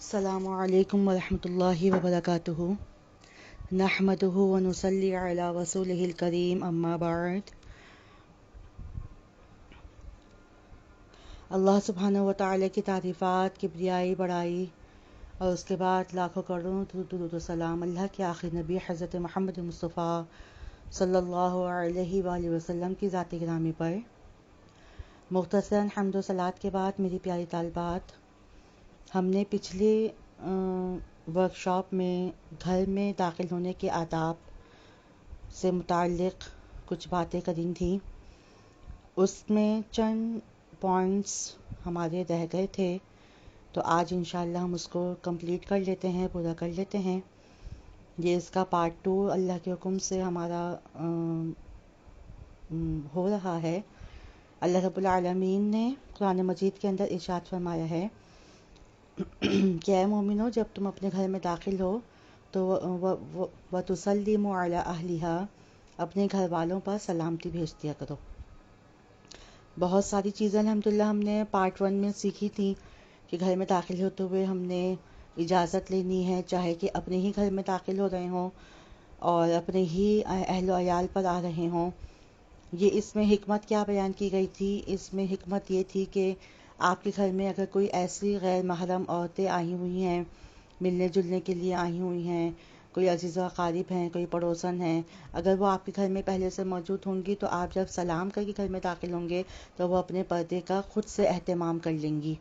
السلام علیکم ورحمۃ اللہ وبرکاتہ نحمدہ ونصلی علی رسولہ الکریم اما بعد اللہ سبحانہ و تعالی کی تعریفات کبریائی بڑائی اور اس کے بعد لاکھوں کروڑوں درود و سلام اللہ کے آخری نبی حضرت محمد مصطفیٰ صلی اللہ علیہ وآلہ وسلم کی ذات گرامی پر مختصراً حمد و صلوات کے بعد میری پیاری طالبات، ہم نے پچھلی ورکشاپ میں گھر میں داخل ہونے کے آداب سے متعلق کچھ باتیں کریں تھیں. اس میں چند پوائنٹس ہمارے رہ گئے تھے، تو آج انشاءاللہ ہم اس کو کمپلیٹ کر لیتے ہیں، پورا کر لیتے ہیں. یہ اس کا پارٹ 2 اللہ کے حکم سے ہمارا ہو رہا ہے. اللہ رب العالمین نے قرآن مجید کے اندر ارشاد فرمایا ہے کہ اے مومنو، جب تم اپنے گھر میں داخل ہو تو وَتُسَلِّمُ عَلَىٰ أَهْلِهَا، اپنے گھر والوں پر سلامتی بھیج دیا کرو. بہت ساری چیزیں الحمدللہ ہم نے پارٹ 1 میں سیکھی تھیں کہ گھر میں داخل ہوتے ہوئے ہم نے اجازت لینی ہے، چاہے کہ اپنے ہی گھر میں داخل ہو رہے ہوں اور اپنے ہی اہل و عیال پر آ رہے ہوں. یہ اس میں حکمت کیا بیان کی گئی تھی؟ اس میں حکمت یہ تھی کہ آپ کے گھر میں اگر کوئی ایسی غیر محرم عورتیں آئی ہوئی ہیں، ملنے جلنے کے لیے آئی ہوئی ہیں، کوئی عزیز و اقارب ہیں، کوئی پڑوسن ہیں، اگر وہ آپ کے گھر میں پہلے سے موجود ہوں گی تو آپ جب سلام کر کے گھر میں داخل ہوں گے تو وہ اپنے پردے کا خود سے اہتمام کر لیں گی.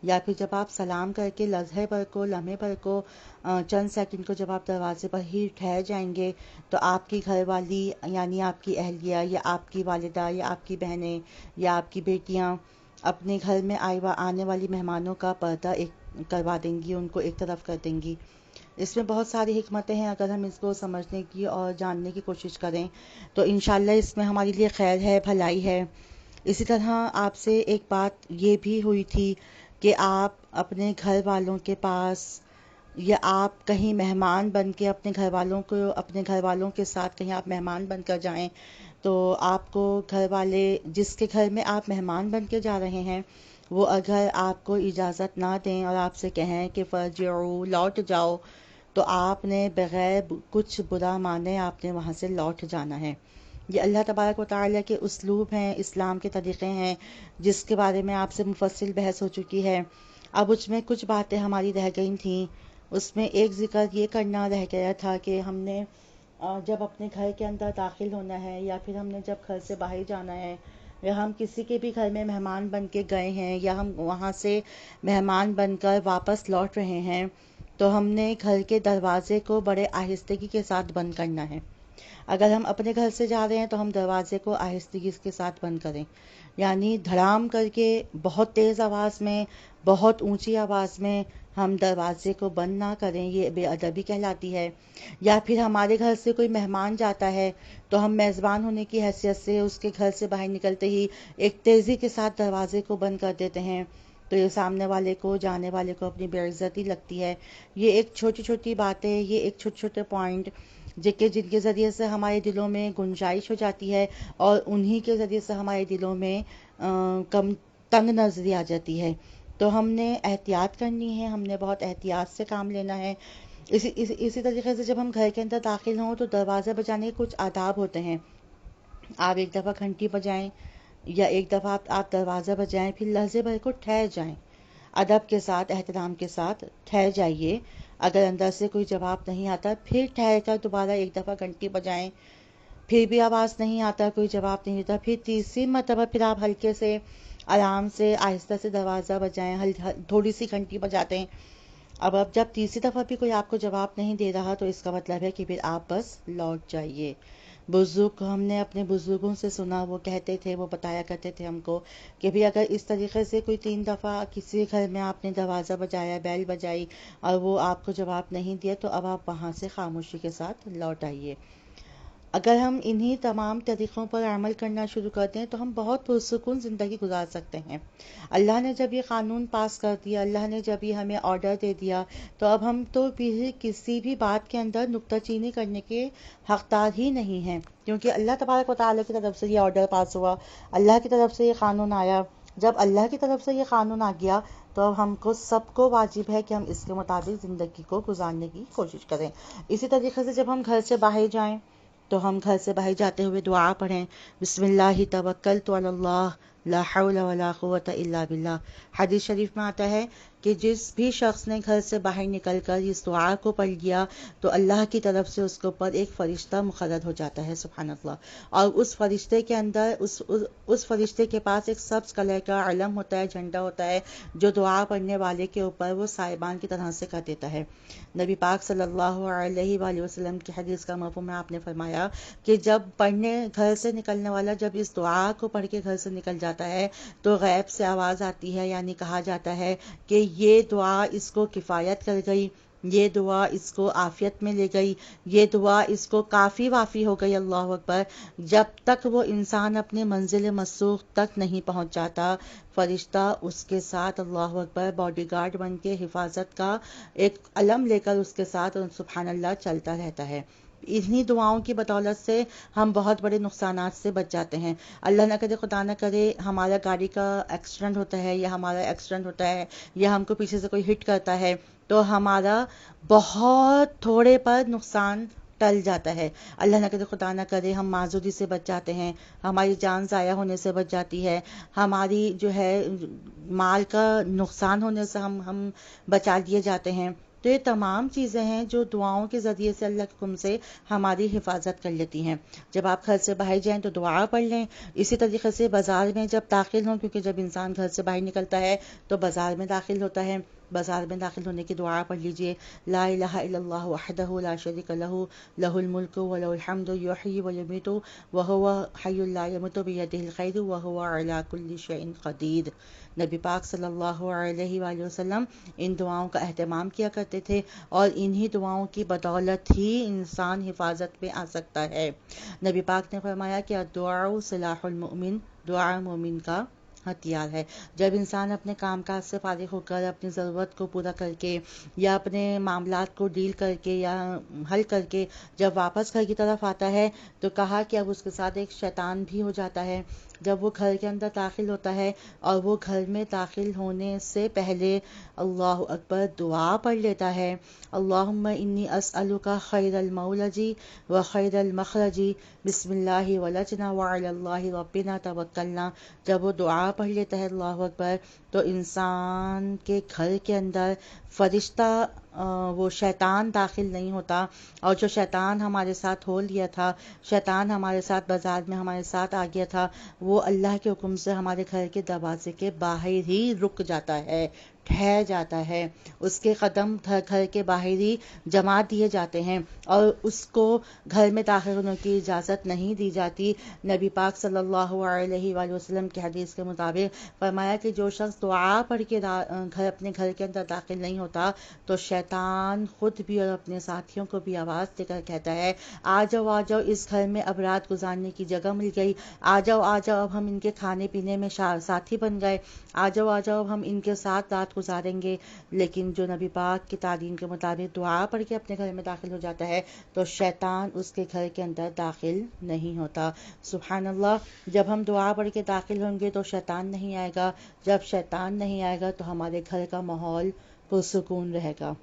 یا پھر جب آپ سلام کر کے لمحے پر کو چند سیکنڈ کو جب آپ دروازے پر ہی ٹھہر جائیں گے تو آپ کی گھر والی یعنی آپ کی اہلیہ یا آپ کی والدہ یا آپ کی بہنیں یا آپ کی بیٹیاں اپنے گھر میں آنے والی مہمانوں کا پردہ کروا دیں گی، ان کو ایک طرف کر دیں گی. اس میں بہت ساری حکمتیں ہیں، اگر ہم اس کو سمجھنے کی اور جاننے کی کوشش کریں تو انشاءاللہ اس میں ہمارے لیے خیر ہے، بھلائی ہے. اسی طرح آپ سے ایک بات یہ بھی ہوئی تھی کہ آپ اپنے گھر والوں کے پاس یا آپ کہیں مہمان بن کے اپنے گھر والوں کے ساتھ کہیں آپ مہمان بن کر جائیں تو آپ کو گھر والے جس کے گھر میں آپ مہمان بن کے جا رہے ہیں وہ اگر آپ کو اجازت نہ دیں اور آپ سے کہیں کہ فرجعوا، لوٹ جاؤ، تو آپ نے بغیر کچھ برا مانے آپ نے وہاں سے لوٹ جانا ہے. یہ اللہ تبارک و تعالیٰ کے اسلوب ہیں، اسلام کے طریقے ہیں، جس کے بارے میں آپ سے مفصل بحث ہو چکی ہے. اب اس میں کچھ باتیں ہماری رہ گئی تھیں. اس میں ایک ذکر یہ کرنا رہ گیا تھا کہ ہم نے جب اپنے گھر کے اندر داخل ہونا ہے یا پھر ہم نے جب گھر سے باہر جانا ہے یا ہم کسی کے بھی گھر میں مہمان بن کے گئے ہیں یا ہم وہاں سے مہمان بن کر واپس لوٹ رہے ہیں تو ہم نے گھر کے دروازے کو بڑے آہستگی کے ساتھ بند کرنا ہے. اگر ہم اپنے گھر سے جا رہے ہیں تو ہم دروازے کو آہستگی کے ساتھ بند کریں، یعنی دھڑام کر کے بہت تیز آواز میں، بہت اونچی آواز میں ہم دروازے کو بند نہ کریں، یہ بے ادبی کہلاتی ہے. یا پھر ہمارے گھر سے کوئی مہمان جاتا ہے تو ہم میزبان ہونے کی حیثیت سے اس کے گھر سے باہر نکلتے ہی ایک تیزی کے ساتھ دروازے کو بند کر دیتے ہیں تو یہ سامنے والے کو، جانے والے کو اپنی بے عزتی لگتی ہے. یہ ایک چھوٹی چھوٹی باتیں، یہ ایک چھوٹے چھوٹے پوائنٹ جن کے ذریعے سے ہمارے دلوں میں گنجائش ہو جاتی ہے اور انہی کے ذریعے سے ہمارے دلوں میں کم تنگ نظری آ جاتی ہے. تو ہم نے احتیاط کرنی ہے، ہم نے بہت احتیاط سے کام لینا ہے. اسی طریقے سے جب ہم گھر کے اندر داخل ہوں تو دروازہ بجانے کے کچھ آداب ہوتے ہیں. آپ ایک دفعہ گھنٹی بجائیں یا ایک دفعہ آپ دروازہ بجائیں، پھر لحظے بھر کو ٹھہر جائیں، ادب کے ساتھ، احترام کے ساتھ ٹھہر جائیے. اگر اندر سے کوئی جواب نہیں آتا پھر ٹھہر کر دوبارہ ایک دفعہ گھنٹی بجائیں، پھر بھی آواز نہیں آتا، کوئی جواب نہیں دیتا، پھر تیسری مرتبہ پھر آپ ہلکے سے آرام سے آہستہ سے دروازہ بجائیں، تھوڑی سی گھنٹی بجاتے ہیں. اب جب تیسری دفعہ بھی کوئی آپ کو جواب نہیں دے رہا تو اس کا مطلب ہے کہ پھر آپ بس لوٹ جائیے. ہم نے اپنے بزرگوں سے سنا، وہ کہتے تھے، وہ بتایا کرتے تھے ہم کو کہ بھی اگر اس طریقے سے کوئی 3 دفعہ کسی گھر میں آپ نے دروازہ بجایا، بیل بجائی اور وہ آپ کو جواب نہیں دیا تو اب آپ وہاں سے خاموشی کے ساتھ لوٹ آئیے. اگر ہم انہی تمام طریقوں پر عمل کرنا شروع کر دیں تو ہم بہت پرسکون زندگی گزار سکتے ہیں. اللہ نے جب یہ قانون پاس کر دیا، اللہ نے جب یہ ہمیں آرڈر دے دیا تو اب ہم تو کسی بھی بات کے اندر نکتہ چینی کرنے کے حقدار ہی نہیں ہیں، کیونکہ اللہ تبارک و تعالیٰ کی طرف سے یہ آرڈر پاس ہوا، اللہ کی طرف سے یہ قانون آیا، جب اللہ کی طرف سے یہ قانون آ گیا تو اب ہم کو سب کو واجب ہے کہ ہم اس کے مطابق زندگی کو گزارنے کی کوشش کریں۔ اسی طریقے سے جب ہم گھر سے باہر جائیں تو ہم گھر سے باہر جاتے ہوئے دعا پڑھیں، بسم اللہ توکلت علی اللہ لا حول ولا قوت الا باللہ۔ حدیث شریف میں آتا ہے کہ جس بھی شخص نے گھر سے باہر نکل کر اس دعا کو پڑھ لیا تو اللہ کی طرف سے اس کے اوپر ایک فرشتہ مقرر ہو جاتا ہے، سبحان اللہ۔ اور اس فرشتے کے اندر اس فرشتے کے پاس ایک سبز کلر کا علم ہوتا ہے، جھنڈا ہوتا ہے، جو دعا پڑھنے والے کے اوپر وہ سائبان کی طرح سے کر دیتا ہے۔ نبی پاک صلی اللہ علیہ وآلہ وسلم کی حدیث کا مفہوم میں آپ نے فرمایا کہ جب گھر سے نکلنے والا جب اس دعا کو پڑھ کے گھر سے نکل جاتا ہے تو غیب سے آواز آتی ہے، یعنی کہا جاتا ہے کہ یہ دعا اس کو کفایت کر گئی، یہ دعا اس کو عافیت میں لے گئی، یہ دعا اس کو کافی وافی ہو گئی، اللہ اکبر۔ جب تک وہ انسان اپنے منزل مسوخ تک نہیں پہنچ جاتا، فرشتہ اس کے ساتھ، اللہ اکبر، باڈی گارڈ بن کے حفاظت کا ایک علم لے کر اس کے ساتھ سبحان اللہ چلتا رہتا ہے۔ انہی دعاؤں کی بدولت سے ہم بہت بڑے نقصانات سے بچ جاتے ہیں۔ اللہ نہ کرے، خدا نہ کرے، ہمارا گاڑی کا ایکسیڈنٹ ہوتا ہے یا ہمارا ایکسیڈنٹ ہوتا ہے یا ہم کو پیچھے سے کوئی ہٹ کرتا ہے تو ہمارا بہت تھوڑے پر نقصان ٹل جاتا ہے۔ اللہ نہ کرے، خدا نہ کرے، ہم معذوری سے بچ جاتے ہیں، ہماری جان ضائع ہونے سے بچ جاتی ہے، ہماری جو ہے مال کا نقصان ہونے سے ہم بچا لیے جاتے ہیں۔ تو یہ تمام چیزیں ہیں جو دعاؤں کے ذریعے سے اللہ کے حکم سے ہماری حفاظت کر لیتی ہیں۔ جب آپ گھر سے باہر جائیں تو دعا پڑھ لیں۔ اسی طریقے سے بازار میں جب داخل ہوں، کیونکہ جب انسان گھر سے باہر نکلتا ہے تو بازار میں داخل ہوتا ہے، بازار میں داخل ہونے کی دعا پڑھ لیجئے، لا الہ الا اللہ وحدہ لا شریک لہ لہ الملک ولہ الحمد یحیی ویمیت وہو حی لا یموت بیدہ الخیر وہو علی کل شیء قدیر۔ نبی پاک صلی اللہ علیہ وآلہ وسلم ان دعاؤں کا اہتمام کیا کرتے تھے اور انہی دعاؤں کی بدولت ہی انسان حفاظت میں آ سکتا ہے۔ نبی پاک نے فرمایا کہ الدعاء سلاح المؤمن، دعا مومن کا ہتھیار ہے۔ جب انسان اپنے کام کاج سے فارغ ہو کر اپنی ضرورت کو پورا کر کے یا اپنے معاملات کو ڈیل کر کے یا حل کر کے جب واپس گھر کی طرف آتا ہے تو کہا کہ اب اس کے ساتھ ایک شیطان بھی ہو جاتا ہے۔ جب وہ گھر کے اندر داخل ہوتا ہے اور وہ گھر میں داخل ہونے سے پہلے اللہ اکبر دعا پڑھ لیتا ہے، اللہم انی اسألک خیر المولج و خیر المخرج بسم اللہ ولجنا وعلی اللہ ربنا توکلنا۔ جب وہ دعا پڑھ لیتا ہے، اللہ اکبر، تو انسان کے گھر کے اندر فرشتہ وہ شیطان داخل نہیں ہوتا، اور جو شیطان ہمارے ساتھ ہو لیا تھا، شیطان ہمارے ساتھ بازار میں ہمارے ساتھ آ گیا تھا، وہ اللہ کے حکم سے ہمارے گھر کے دروازے کے باہر ہی رک جاتا ہے، ٹھہر جاتا ہے، اس کے قدم گھر کے باہر ہی جما دیے جاتے ہیں اور اس کو گھر میں داخل ہونے کی اجازت نہیں دی جاتی۔ نبی پاک صلی اللہ علیہ وآلہ وسلم کی حدیث کے مطابق فرمایا کہ جو شخص دعا پڑھ کے اپنے گھر کے اندر داخل نہیں ہوتا تو شیطان خود بھی اور اپنے ساتھیوں کو بھی آواز دے کر کہتا ہے، آ جاؤ اس گھر میں اب رات گزارنے کی جگہ مل گئی، آ جاؤ اب ہم ان کے کھانے پینے میں ساتھی بن گئے، آ جاؤ اب ہم ان کے ساتھ رات گزاریں گے۔ لیکن جو نبی پاک کی تعلیم کے مطابق دعا پڑھ کے اپنے گھر میں داخل ہو جاتا ہے تو شیطان اس کے گھر کے اندر داخل نہیں ہوتا۔ سبحان اللہ، جب ہم دعا پڑھ کے داخل ہوں گے تو شیطان نہیں آئے گا، جب شیطان نہیں آئے گا تو ہمارے گھر کا ماحول پرسکون رہے گا،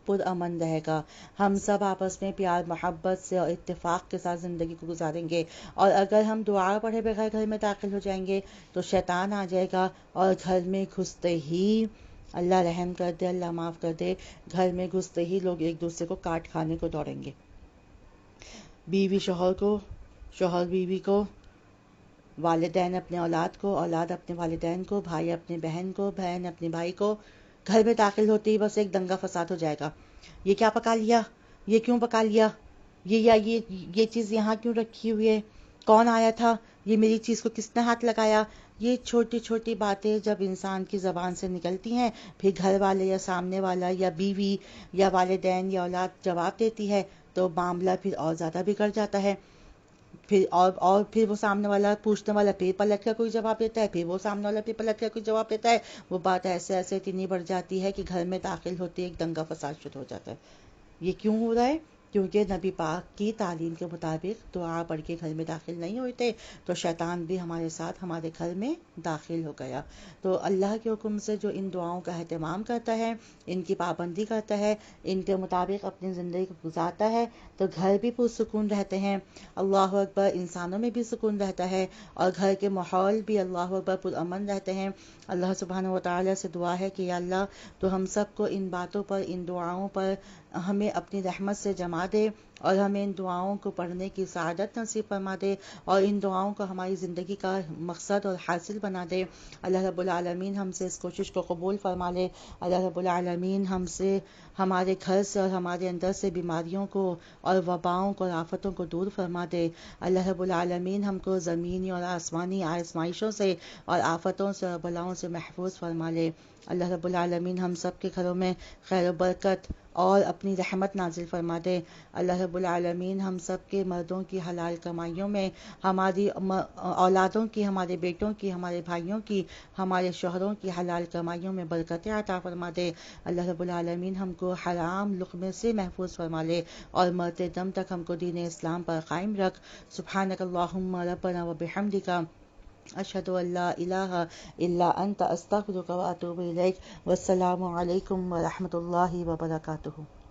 پرامن رہے گا، ہم سب آپس میں پیار محبت سے اور اتفاق کے ساتھ زندگی کو گزاریں گے۔ اور اگر ہم دعا پڑھے بغیر گھر میں داخل ہو جائیں گے تو شیطان آ جائے گا اور گھر میں گھستے ہی، اللہ رحم کر دے، اللہ معاف کر دے، گھر میں گھستے ہی لوگ ایک دوسرے کو کاٹ کھانے کو دوڑیں گے، بیوی شوہر کو، شوہر بیوی کو، والدین اپنے اولاد کو، اولاد اپنے والدین کو، بھائی اپنے بہن کو، بہن اپنے بھائی کو۔ گھر میں داخل ہوتے ہی بس ایک دنگا فساد ہو جائے گا، یہ کیا پکا لیا، یہ کیوں پکا لیا، یہ چیز یہاں کیوں رکھی ہوئی ہے، کون آیا تھا، یہ میری چیز کو کس نے ہاتھ لگایا۔ یہ چھوٹی چھوٹی باتیں جب انسان کی زبان سے نکلتی ہیں، پھر گھر والے یا سامنے والا یا بیوی یا والدین یا اولاد جواب دیتی ہے تو معاملہ پھر اور زیادہ بگڑ جاتا ہے۔ پھر وہ سامنے والا پوچھنے والا پھر پلٹ کر کوئی جواب دیتا ہے، پھر وہ سامنے والا پھر پلٹ کر کوئی جواب دیتا ہے، وہ بات ایسے اتنی بڑھ جاتی ہے کہ گھر میں داخل ہوتے ایک دنگا فساد شروع ہو جاتا ہے۔ یہ کیوں ہو رہا ہے؟ کیونکہ نبی پاک کی تعلیم کے مطابق دعا پڑھ کے گھر میں داخل نہیں ہوتے تو شیطان بھی ہمارے ساتھ ہمارے گھر میں داخل ہو گیا۔ تو اللہ کے حکم سے جو ان دعاؤں کا اہتمام کرتا ہے، ان کی پابندی کرتا ہے، ان کے مطابق اپنی زندگی کو گزارتا ہے تو گھر بھی پرسکون رہتے ہیں، اللہ اکبر، انسانوں میں بھی سکون رہتا ہے اور گھر کے ماحول بھی اللہ اکبر پرامن رہتے ہیں۔ اللہ سبحانہ و تعالیٰ سے دعا ہے کہ یا اللہ تو ہم سب کو ان باتوں پر، ان دعاؤں پر ہمیں اپنی رحمت سے جما دے اور ہمیں ان دعاؤں کو پڑھنے کی سعادت نصیب فرما دے اور ان دعاؤں کو ہماری زندگی کا مقصد اور حاصل بنا دے۔ اللہ رب العالمین ہم سے اس کوشش کو قبول فرما لے۔ اللہ رب العالمین ہم سے، ہمارے گھر سے اور ہمارے اندر سے بیماریوں کو اور وباؤں کو اور آفتوں کو دور فرما دے۔ اللہ رب العالمین ہم کو زمینی اور آسمانی آزمائشوں سے اور آفتوں سے اور بلاؤں سے محفوظ فرما لے۔ اللہ رب العالمین ہم سب کے گھروں میں خیر و برکت اور اپنی رحمت نازل فرما دے۔ اللہ رب العالمین ہم سب کے مردوں کی حلال کمائیوں میں، ہماری اولادوں کی، ہمارے بیٹوں کی، ہمارے بھائیوں کی، ہمارے شوہروں کی حلال کمائیوں میں برکت عطا فرما دے۔ اللہ رب العالمین ہم کو حرام لقمے سے محفوظ فرما لے اور مرتے دم تک ہم کو دین اسلام پر قائم رکھ۔ سبحانک اللہم ربنا و بحمدک، اشہد ان لا الہ الا انت، استغفرک و اتوب الیک۔ والسلام علیکم ورحمۃ اللہ وبرکاتہ۔